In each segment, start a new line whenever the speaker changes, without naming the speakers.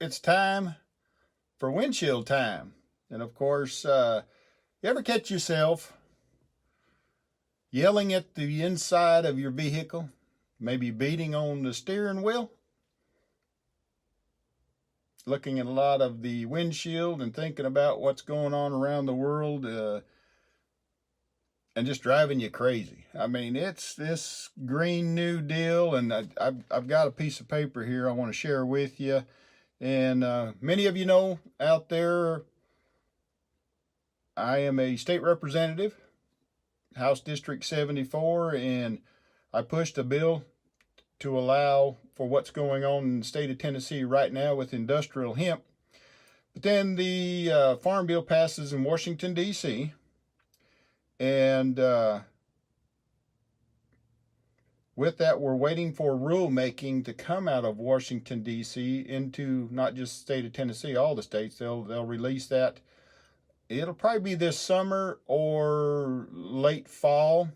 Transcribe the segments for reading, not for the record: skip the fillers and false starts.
it's time for windshield time. And of course, you ever catch yourself yelling at the inside of your vehicle, maybe beating on the steering wheel, looking at a lot of the windshield and thinking about what's going on around the world, and just driving you crazy? I mean, it's this Green New Deal, and I've got a piece of paper here I want to share with you. And many of you know out there, I am a state representative, House District 74, and I pushed a bill to allow for what's going on in the state of Tennessee right now with industrial hemp. But then the Farm Bill passes in Washington, D.C., and with that, we're waiting for rulemaking to come out of Washington, D.C. into not just the state of Tennessee, all the states. They'll release that. It'll probably be this summer or late fall.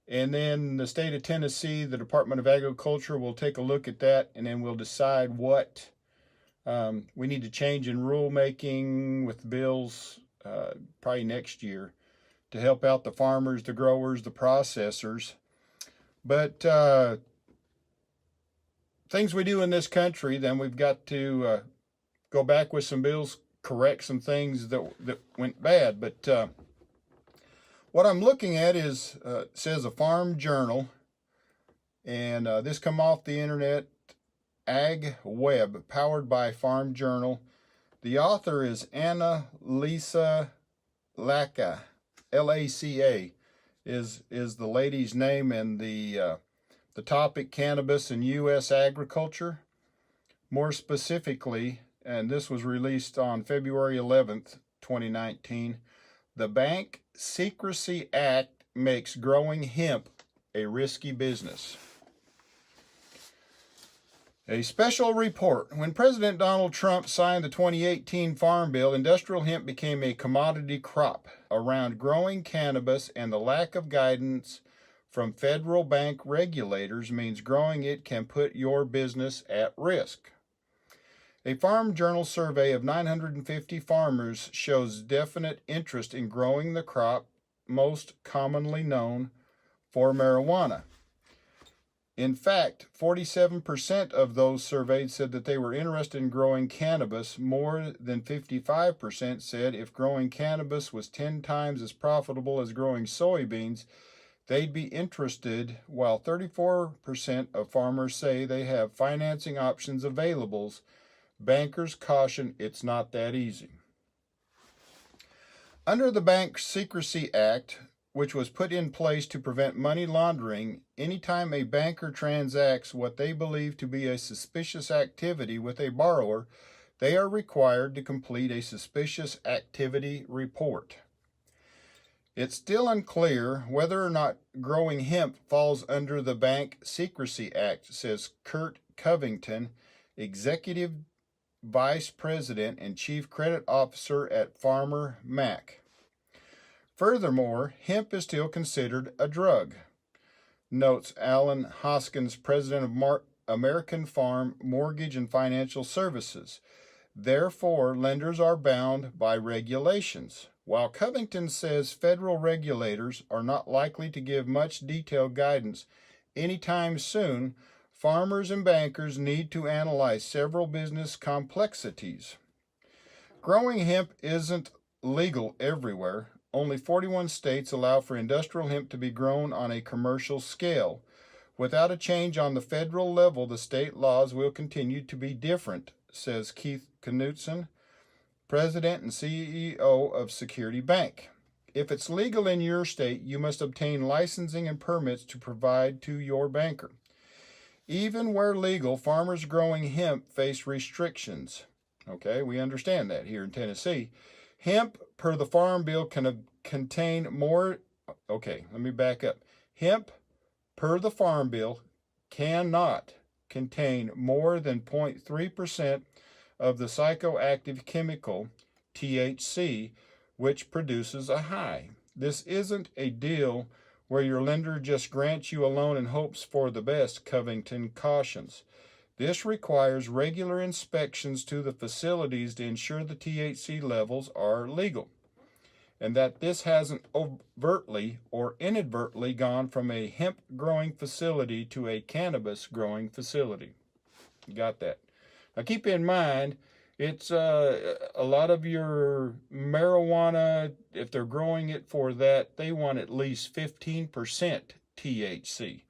And then the state of Tennessee, the Department of Agriculture, will take a look at that, and then we'll decide what we need to change in rulemaking with the bills probably next year to help out the farmers, the growers, the processors. But things we do in this country, then we've got to go back with some bills, correct some things that went bad. But what I'm looking at is, it says a farm journal, and this come off the internet, Ag Web, powered by Farm Journal. The author is Anna-Lisa Laca, L-A-C-A is the lady's name, and the topic, cannabis and U.S. agriculture. More specifically, and this was released on February 11th, 2019, the Bank Secrecy Act makes growing hemp a risky business. A special report. When President Donald Trump signed the 2018 Farm Bill, industrial hemp became a commodity crop around growing cannabis, and the lack of guidance from federal bank regulators means growing it can put your business at risk. A Farm Journal survey of 950 farmers shows definite interest in growing the crop, most commonly known for marijuana. In fact, 47% of those surveyed said that they were interested in growing cannabis. More than 55% said if growing cannabis was 10 times as profitable as growing soybeans, they'd be interested, while 34% of farmers say they have financing options available. Bankers caution it's not that easy. Under the Bank Secrecy Act, which was put in place to prevent money laundering, anytime a banker transacts what they believe to be a suspicious activity with a borrower, they are required to complete a suspicious activity report. It's still unclear whether or not growing hemp falls under the Bank Secrecy Act, says Kurt Covington, Executive Vice President and Chief Credit Officer at Farmer Mac. Furthermore, hemp is still considered a drug, notes Alan Hoskins, president of American Farm Mortgage and Financial Services. Therefore, lenders are bound by regulations. While Covington says federal regulators are not likely to give much detailed guidance anytime soon, farmers and bankers need to analyze several business complexities. Growing hemp isn't legal everywhere. Only 41 states allow for industrial hemp to be grown on a commercial scale. Without a change on the federal level, the state laws will continue to be different, says Keith Knutson, President and CEO of Security Bank. If it's legal in your state, you must obtain licensing and permits to provide to your banker. Even where legal, farmers growing hemp face restrictions. Okay, we understand that here in Tennessee. Hemp, per the Farm Bill, can contain more... Okay, let me back up. Hemp, per the Farm Bill, cannot contain more than 0.3% of the psychoactive chemical, THC, which produces a high. This isn't a deal where your lender just grants you a loan and hopes for the best, Covington cautions. This requires regular inspections to the facilities to ensure the THC levels are legal, and that this hasn't overtly or inadvertently gone from a hemp growing facility to a cannabis growing facility. You got that? Now keep in mind, it's a lot of your marijuana, if they're growing it for that, they want at least 15% THC.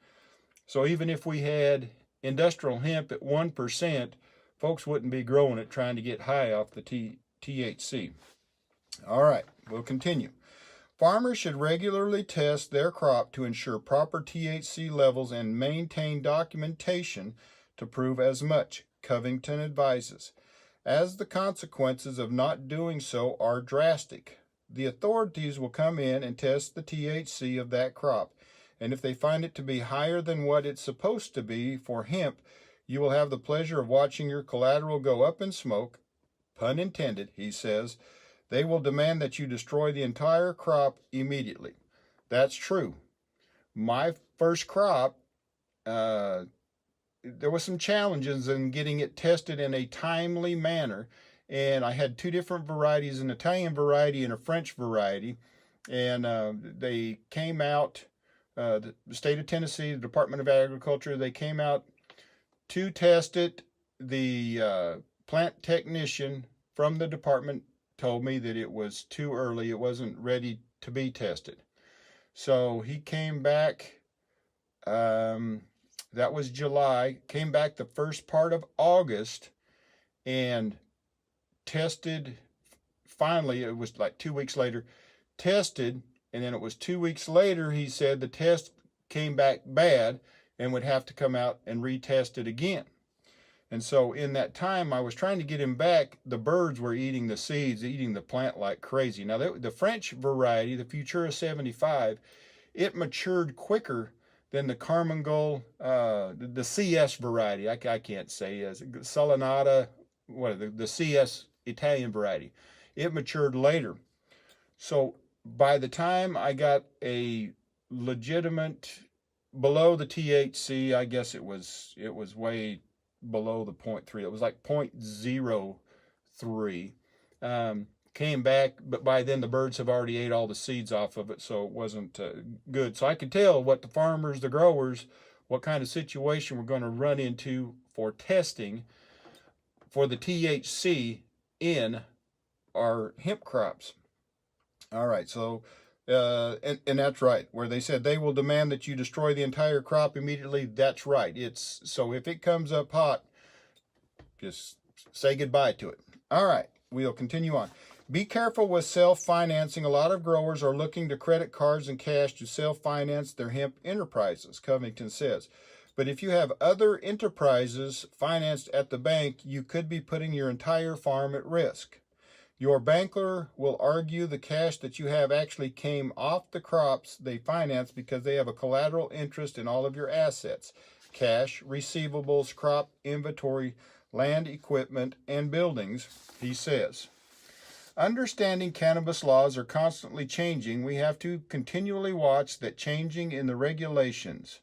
So even if we had industrial hemp at 1%, folks wouldn't be growing it trying to get high off the THC. All right, we'll continue. Farmers should regularly test their crop to ensure proper THC levels and maintain documentation to prove as much, Covington advises, as the consequences of not doing so are drastic. The authorities will come in and test the THC of that crop, and if they find it to be higher than what it's supposed to be for hemp, you will have the pleasure of watching your collateral go up in smoke, pun intended, he says. They will demand that you destroy the entire crop immediately. That's true. My first crop, there was some challenges in getting it tested in a timely manner, and I had two different varieties, an Italian variety and a French variety, and they came out, the state of Tennessee, the Department of Agriculture, they came out to test it. The plant technician from the department told me that it was too early, it wasn't ready to be tested. So he came back, that was July, came back the first part of August and tested. Finally, it was like 2 weeks later, tested, and then it was 2 weeks later, he said the test came back bad and would have to come out and retest it again. And so in that time, I was trying to get him back. The birds were eating the seeds, eating the plant like crazy. Now, the French variety, the Futura 75, it matured quicker than the Carmangol, the CS variety. I can't say, Solanata, the CS Italian variety. It matured later. So by the time I got a legitimate, below the THC, I guess it was way below the 0.3. It was like 0.03. Came back, but by then the birds have already ate all the seeds off of it, so it wasn't good. So I could tell what the farmers, the growers, what kind of situation we're going to run into for testing for the THC in our hemp crops. All right, so and that's right, where they said they will demand that you destroy the entire crop immediately. That's right. It's so if it comes up hot, just say goodbye to it. All right, we'll continue on. Be careful with self-financing. A lot of growers are looking to credit cards and cash to self-finance their hemp enterprises, Covington says. But if you have other enterprises financed at the bank, you could be putting your entire farm at risk. Your banker will argue the cash that you have actually came off the crops they finance because they have a collateral interest in all of your assets: cash, receivables, crop inventory, land, equipment, and buildings, he says. Understanding cannabis laws are constantly changing. We have to continually watch that changing in the regulations.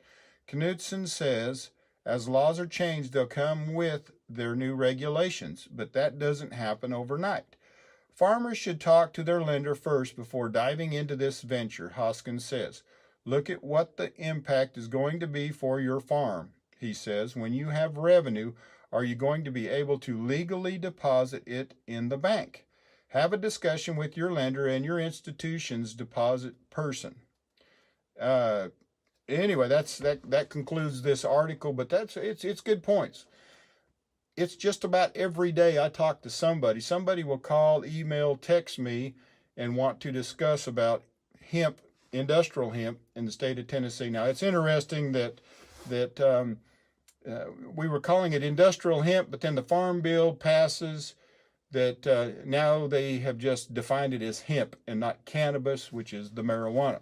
Knudsen says, as laws are changed, they'll come with their new regulations, but that doesn't happen overnight. Farmers should talk to their lender first before diving into this venture, Hoskins says. Look at what the impact is going to be for your farm, he says. When you have revenue, are you going to be able to legally deposit it in the bank? Have a discussion with your lender and your institution's deposit person. Anyway, that concludes this article, but it's good points. It's just about every day I talk to somebody. Somebody will call, email, text me, and want to discuss about hemp, industrial hemp in the state of Tennessee. Now, it's interesting that we were calling it industrial hemp, but then the Farm Bill passes that now they have just defined it as hemp and not cannabis, which is the marijuana.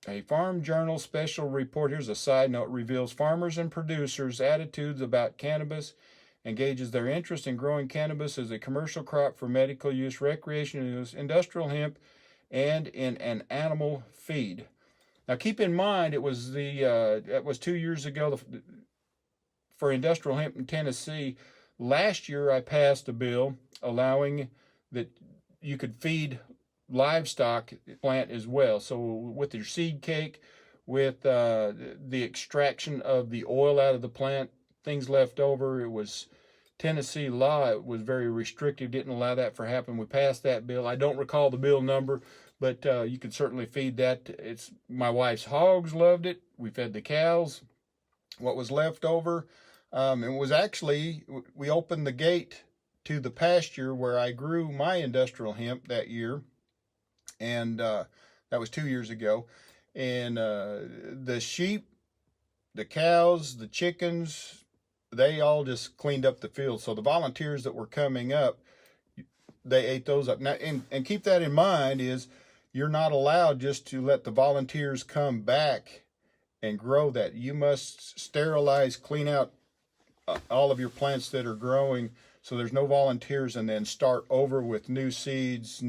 A Farm Journal special report, here's a side note, reveals farmers and producers' attitudes about cannabis and gauges their interest in growing cannabis as a commercial crop for medical use, recreational use, industrial hemp, and in an animal feed. Now, keep in mind, it was that was 2 years ago for industrial hemp in Tennessee. Last year, I passed a bill allowing that you could feed livestock plant as well. So with your seed cake, with the extraction of the oil out of the plant, things left over, it was Tennessee law. It was very restrictive, didn't allow that to happen. We passed that bill. I don't recall the bill number, but you could certainly feed that. It's my wife's hogs loved it. We fed the cows what was left over. It was actually, we opened the gate to the pasture where I grew my industrial hemp that year, and that was 2 years ago. And the sheep, the cows, the chickens, they all just cleaned up the field. So the volunteers that were coming up, they ate those up. Now, and keep that in mind, is you're not allowed just to let the volunteers come back and grow that. You must sterilize, clean out all of your plants that are growing, so there's no volunteers, and then start over with new seeds.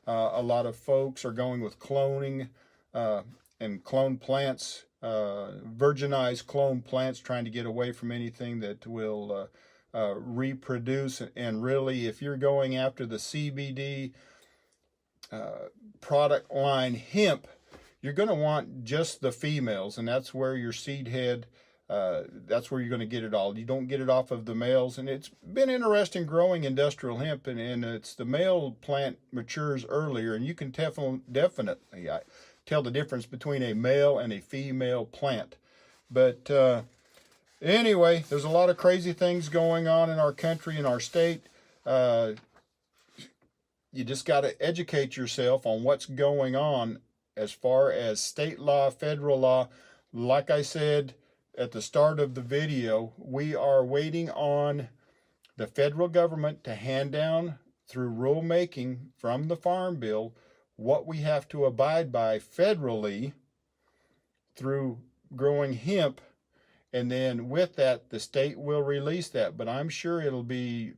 A lot of folks are going with cloning and clone plants, virginized clone plants, trying to get away from anything that will reproduce. And really, if you're going after the CBD product line hemp, you're going to want just the females, and that's where your seed head, that's where you're going to get it all. You don't get it off of the males. And it's been interesting growing industrial hemp, and it's the male plant matures earlier, and you can definitely tell the difference between a male and a female plant. But anyway, there's a lot of crazy things going on in our country, in our state. You just got to educate yourself on what's going on as far as state law, federal law. Like I said at the start of the video, we are waiting on the federal government to hand down through rulemaking from the Farm Bill what we have to abide by federally through growing hemp, and then with that the state will release that. But I'm sure it'll be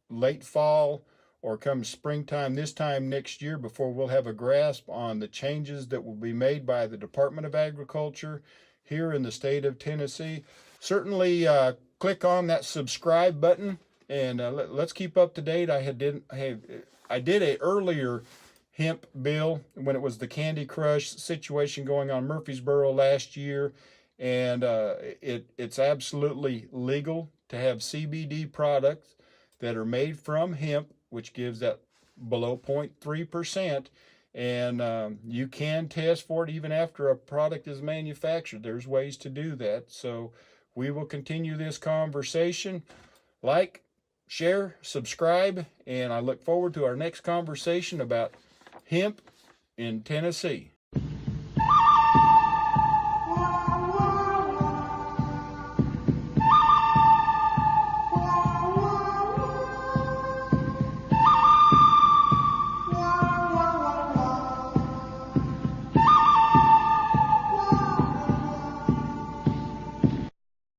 late fall or come springtime this time next year before we'll have a grasp on the changes that will be made by the Department of Agriculture here in the state of Tennessee. Certainly click on that subscribe button, and let's keep up to date. I did a earlier hemp bill when it was the Candy Crush situation going on Murfreesboro last year, and it's absolutely legal to have CBD products that are made from hemp, which gives that below 0.3%. And you can test for it even after a product is manufactured. There's ways to do that. So we will continue this conversation. Like, share, subscribe, and I look forward to our next conversation about hemp in Tennessee.